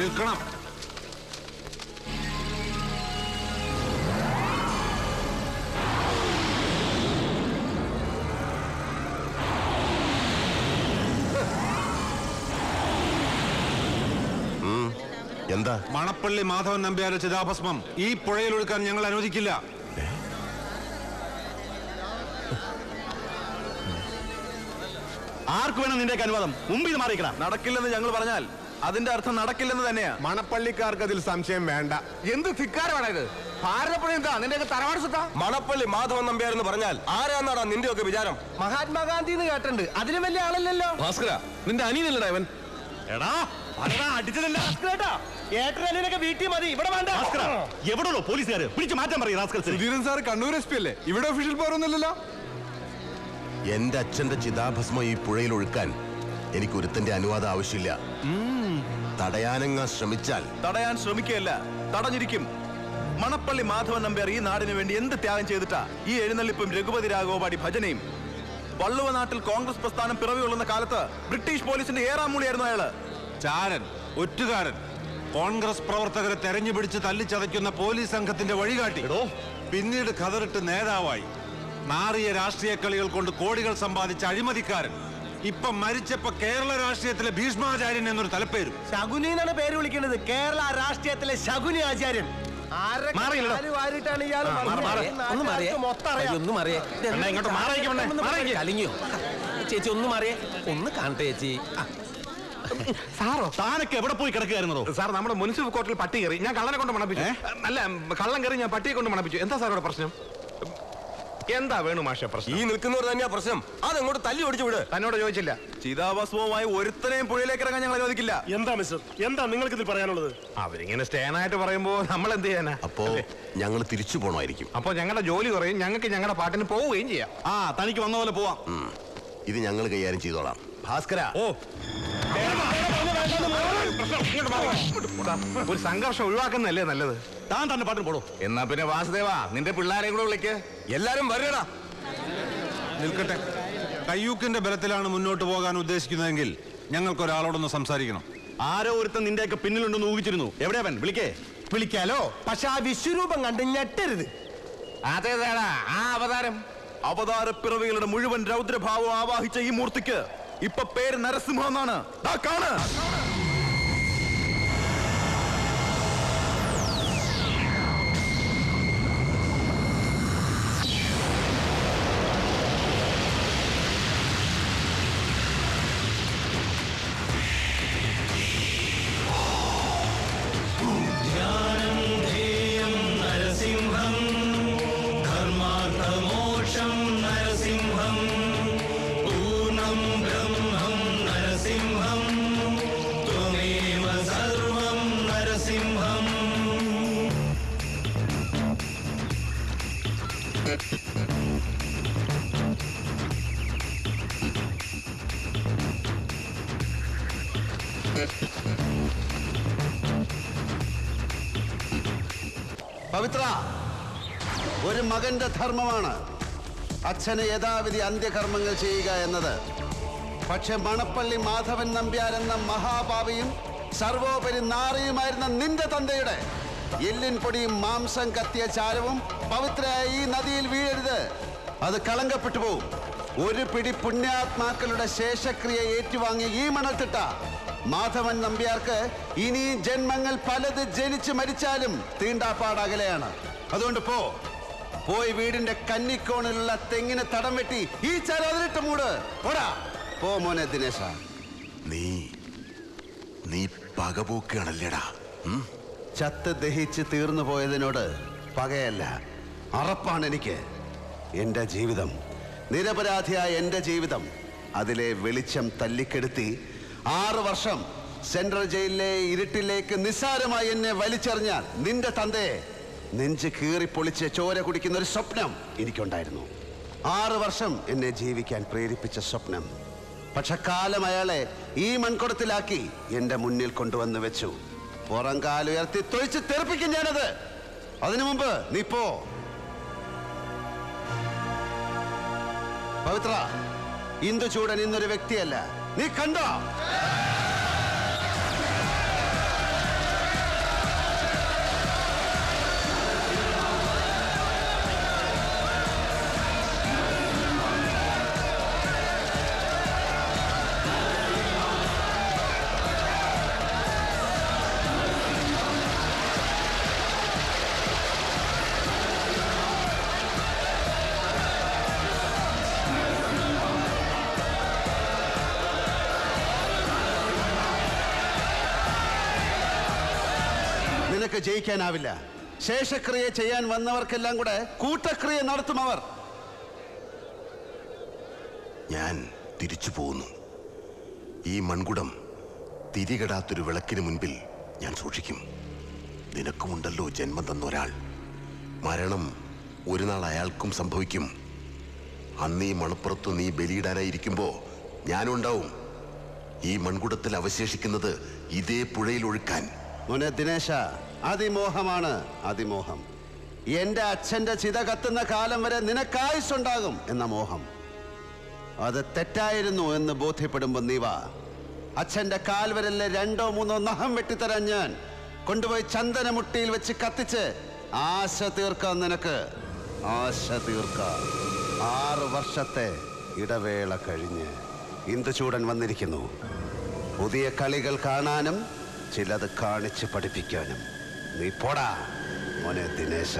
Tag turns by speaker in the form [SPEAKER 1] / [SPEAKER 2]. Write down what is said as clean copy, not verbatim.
[SPEAKER 1] നിൽക്കണം.
[SPEAKER 2] എന്താ?
[SPEAKER 1] മണപ്പള്ളി മാധവൻ നമ്പ്യാരുടെ ചിതാഭസ്മം ഈ പുഴയിൽ ഒഴുക്കാൻ ഞങ്ങൾ അനുവദിക്കില്ല.
[SPEAKER 3] ആർക്ക് വേണം നിന്റെ അനുവാദം? മുമ്പിൽ ഇത് മാറിക്കണം.
[SPEAKER 4] നടക്കില്ലെന്ന് ഞങ്ങൾ പറഞ്ഞാൽ അതിന്റെ അർത്ഥം നടക്കില്ലെന്ന് തന്നെയാ.
[SPEAKER 2] മണപ്പള്ളിക്കാർക്ക് അതിൽ സംശയം വേണ്ട.
[SPEAKER 4] എന്ത് ധിക്കാരമാണ് ഇത്? ഭാരതപ്പുഴ എന്താ നിന്റെ തറവാട് സ്വത്താ?
[SPEAKER 2] മണപ്പള്ളി മാധവൻ നമ്പ്യാർ എന്ന് പറഞ്ഞാൽ ആരാന്നാടാ നിന്റെ ഒക്കെ വിചാരം?
[SPEAKER 4] മഹാത്മാഗാന്ധി എന്ന് കേട്ടിട്ടുണ്ട്, അതിലും വലിയ ആളല്ലല്ലോ.
[SPEAKER 2] ഭാസ്കര, നിന്റെ അനിയനല്ലടാ ഇവൻ.
[SPEAKER 3] എടാ അടിച്ചതല്ല
[SPEAKER 4] വീട്ടിൽ മതി, ഇവിടെ വേണ്ട.
[SPEAKER 3] എവിടെയോ പോലീസുകാര് പിടിച്ചു മാറ്റാൻ പറയും.
[SPEAKER 1] Sudheeran sir Kannur S P അല്ലേ? ഇവിടെ ഒഫീഷ്യൽ പവർ ഒന്നുമില്ലല്ലോ.
[SPEAKER 2] എന്റെ അച്ഛന്റെ ചിതാഭസ്മം ഈ പുഴയിൽ ഒഴുക്കാൻ എനിക്ക് ഒരുത്തന്റെ അനുവാദം ആവശ്യമില്ല. തടയാനങ്ങ ശ്രമിച്ചാൽ
[SPEAKER 4] തടയാൻ ശ്രമിക്കുകയല്ല, തടഞ്ഞിരിക്കും. മണപ്പള്ളി മാധവൻ നമ്പ്യാർ ഈ നാടിന് വേണ്ടി എന്ത് ത്യാഗം ചെയ്തിട്ടാ ഈ എഴുന്നള്ളിപ്പും രഘുപതി രാഘവപാടി ഭജനയും? വള്ളുവ നാട്ടിൽ കോൺഗ്രസ് പ്രസ്ഥാനം പിറവി കൊള്ളുന്ന കാലത്ത് ബ്രിട്ടീഷ് പോലീസിന്റെ ഏറാമൂളിയായിരുന്നു അയാള്.
[SPEAKER 1] ചാരൻ, ഒറ്റുകാരൻ, കോൺഗ്രസ് പ്രവർത്തകരെ തെരഞ്ഞു പിടിച്ച് തല്ലിച്ചതയ്ക്കുന്ന പോലീസ് സംഘത്തിന്റെ വഴികാട്ടി. പിന്നീട് ഖദറിട്ട് നേതാവായി നാറിയ രാഷ്ട്രീയ കളികൾ കൊണ്ട് കോടികൾ സമ്പാദിച്ച അഴിമതിക്കാരൻ. ഇപ്പൊ മരിച്ചപ്പോ കേരള രാഷ്ട്രീയത്തിലെ ഭീഷ്മാചാര്യൻ എന്നൊരു തലപ്പേരും.
[SPEAKER 4] ശകുനി എന്നാണ് പേര് വിളിക്കുന്നത്. കേരള രാഷ്ട്രീയത്തിലെ ശകുനി ആചാര്യൻ.
[SPEAKER 5] ചേച്ചി ഒന്ന് മാറിയേ, ഒന്ന് കാണട്ടെ ചേച്ചി.
[SPEAKER 3] സാറോ താനൊക്കെ എവിടെ പോയി കിടക്കുകയായിരുന്നോ?
[SPEAKER 6] സാർ, നമ്മുടെ മുനിസിപ്പൽ കോർട്ടിൽ പട്ടി കയറി, ഞാൻ കള്ളനെ കൊണ്ട് മണപ്പിച്ചു. അല്ല, കള്ളം കയറി ഞാൻ പട്ടിയെ കൊണ്ട് മണപ്പിച്ചു. എന്താ സാറോടെ പ്രശ്നം? എന്താ വേണു മാഷ പ്രശ്നം?
[SPEAKER 2] ഈ നിൽക്കുന്നവർ തന്നെയാ പ്രശ്നം. അതെങ്ങോട്ട് തല്ലി ഓടിച്ചു വിട്.
[SPEAKER 6] തന്നോട് ചോദിച്ചില്ല.
[SPEAKER 4] ചിതാഭസ്മവുമായി ഒരുത്തനെയും പുഴയിലേക്ക് ഇറങ്ങാൻ ഞങ്ങൾ അനുവദിക്കില്ല.
[SPEAKER 6] എന്താ മിസ്റ്റർ, എന്താ നിങ്ങൾക്ക് ഇതിൽ പറയാനുള്ളത്? അവരിങ്ങനെ സ്റ്റേനായിട്ട് പറയുമ്പോ നമ്മൾ എന്ത് ചെയ്യാനാ?
[SPEAKER 2] അപ്പോ ഞങ്ങൾ തിരിച്ചു പോണമായിരിക്കും.
[SPEAKER 6] അപ്പൊ ഞങ്ങളുടെ ജോലി കുറയും, ഞങ്ങൾക്ക് ഞങ്ങളുടെ പാട്ടിന് പോവുകയും ചെയ്യാം.
[SPEAKER 3] തനിക്ക് വന്ന പോലെ പോവാം.
[SPEAKER 2] ഇത് ഞങ്ങൾ കൈകാര്യം ചെയ്തോളാം. ഭാസ്കര,
[SPEAKER 6] ഒരു സംഘർഷം ഒഴിവാക്കുന്നതല്ലേ നല്ലത്?
[SPEAKER 3] താൻ തന്നെ പാട്ടിന് പോടോ.
[SPEAKER 6] എന്നാ പിന്നെ വാസുദേവ, നിന്റെ പിള്ളേരെയും കൂടെ വിളിക്ക്.
[SPEAKER 2] എല്ലാരും വരടാ.
[SPEAKER 1] നിൽക്കട്ടെ. കയ്യൂക്കിന്റെ ബലത്തിലാണ് മുന്നോട്ട് പോകാൻ ഉദ്ദേശിക്കുന്നതെങ്കിൽ ഞങ്ങൾക്കൊരാളോടൊന്ന് സംസാരിക്കണം.
[SPEAKER 3] ആരോ ഒരുത്തൻ നിന്റെയൊക്കെ പിന്നിലുണ്ടെന്ന് ഊഹിച്ചിരുന്നു. എവിടെയാ വിളിക്കേ?
[SPEAKER 4] വിളിക്കാലോ, പക്ഷെ ആ വിശ്വരൂപം കണ്ട് ഞെട്ടരുത്.
[SPEAKER 6] അതേതാടാ ആ അവതാരം?
[SPEAKER 4] അവതാരപ്പിറവികളുടെ മുഴുവൻ രൗദ്രഭാവം ആവാഹിച്ച ഈ മൂർത്തിക്ക് ഇപ്പൊ പേര് നരസിംഹ എന്നാണ്. കാണ്.
[SPEAKER 7] പവിത്ര, ഒരു മകന്റെ ധർമ്മമാണ് അച്ഛന് യഥാവിധി അന്ത്യകർമ്മങ്ങൾ ചെയ്യുക എന്നത്. പക്ഷെ മണപ്പള്ളി മാധവൻ നമ്പ്യാർ എന്ന മഹാഭാവിയും സർവോപരി നാറിയുമായിരുന്ന നിന്റെ തന്തയുടെ എല്ലിൻ പൊടിയും മാംസം കത്തിയ ചാരവും പവിത്രയായ ഈ നദിയിൽ വീഴരുത്. അത് കളങ്കപ്പെട്ടു പോവും. ഒരു പിടി പുണ്യാത്മാക്കളുടെ ശേഷക്രിയ ഏറ്റുവാങ്ങിയ ഈ മണൽത്തിട്ട മാധവൻ നമ്പ്യാർക്ക് ഇനി ജന്മങ്ങൾ പലത് ജനിച്ച് മരിച്ചാലും തീണ്ടാപ്പാടകലെയാണ്. അതുകൊണ്ട് പോയി വീടിന്റെ കന്നിക്കോണിലുള്ള തെങ്ങിന് തടം വെട്ടി ഈ ചരതിലിട്ട് മൂട്. പോടാ, പോ മോനെ ദിനേശ.
[SPEAKER 2] നീ പകപോക്കുകയാണല്ലേടാ.
[SPEAKER 7] ചത്ത് ദഹിച്ച് തീർന്നു പോയതിനോട് പകയല്ല, അറപ്പാണ് എനിക്ക്. എൻ്റെ ജീവിതം, നിരപരാധിയായ എൻ്റെ ജീവിതം, അതിലെ വെളിച്ചം തല്ലിക്കെടുത്തി 6 വർഷം സെൻട്രൽ ജയിലിലെ ഇരുട്ടിലേക്ക് നിസ്സാരമായി എന്നെ വലിച്ചെറിഞ്ഞാൽ നിന്റെ തന്തയെ നെഞ്ച് കീറിപ്പൊളിച്ച് ചോര കുടിക്കുന്ന ഒരു സ്വപ്നം എനിക്കുണ്ടായിരുന്നു. 6 വർഷം എന്നെ ജീവിക്കാൻ പ്രേരിപ്പിച്ച സ്വപ്നം. പക്ഷെ കാലം അയാളെ ഈ മൺകുടത്തിലാക്കി എൻ്റെ മുന്നിൽ കൊണ്ടുവന്ന് വെച്ചു. പുറം കാലുയർത്തി തൊഴിച്ച് തെറിപ്പിക്കും ഞാനത്. അതിനു മുമ്പ് നീ പോ. പവിത്ര, ഇന്ദുചൂടൻ ഇന്നൊരു വ്യക്തിയല്ല, നീ കണ്ടോ? നിനക്ക് ജയിക്കാനാവില്ല. ശേഷക്രിയ ചെയ്യാൻ വന്നവർക്കെല്ലാം കൂടെ കൂട്ടക്രിയ നടത്തും അവർ.
[SPEAKER 8] ഞാൻ തിരിച്ചു പോകുന്നു. ഈ മൺകുടം തിരികെടാത്തൊരു വിളക്കിന് മുൻപിൽ ഞാൻ സൂക്ഷിക്കും. നിനക്കുമുണ്ടല്ലോ ജന്മം തന്നൊരാൾ. മരണം ഒരു നാൾ അയാൾക്കും സംഭവിക്കും. അന്ന് ഈ മണപ്പുറത്ത് നീ ബലിയിടാനായിരിക്കുമ്പോ ഞാനുണ്ടാവും. ഈ മൺകുടത്തിൽ അവശേഷിക്കുന്നത് ഇതേ പുഴയിൽ ഒഴുക്കാൻ.
[SPEAKER 7] മോനെ ദിനേശ, അതിമോഹമാണ് അതിമോഹം. എന്റെ അച്ഛന്റെ ചിത കത്തുന്ന കാലം വരെ നിനക്കായുസുണ്ടാകും എന്ന മോഹം. അത് തെറ്റായിരുന്നു എന്ന് ബോധ്യപ്പെടുമ്പോ നീ വാ. അച്ഛന്റെ കാൽവരലിലെ 2 or 3 നഖം വെട്ടിത്തരാൻ ഞാൻ കൊണ്ടുപോയി ചന്ദനമുട്ടിയിൽ വെച്ച് കത്തിച്ച് ആശ തീർക്കാം. നിനക്ക് ആശ തീർക്കാം. 6 വർഷത്തെ ഇടവേള കഴിഞ്ഞ് ഇന്ദുചൂടൻ വന്നിരിക്കുന്നു. പുതിയ കളികൾ കാണാനും ചിലത് കാണിച്ച് പഠിപ്പിക്കാനും. നീ പോടാ മോനെ ദിനേശ.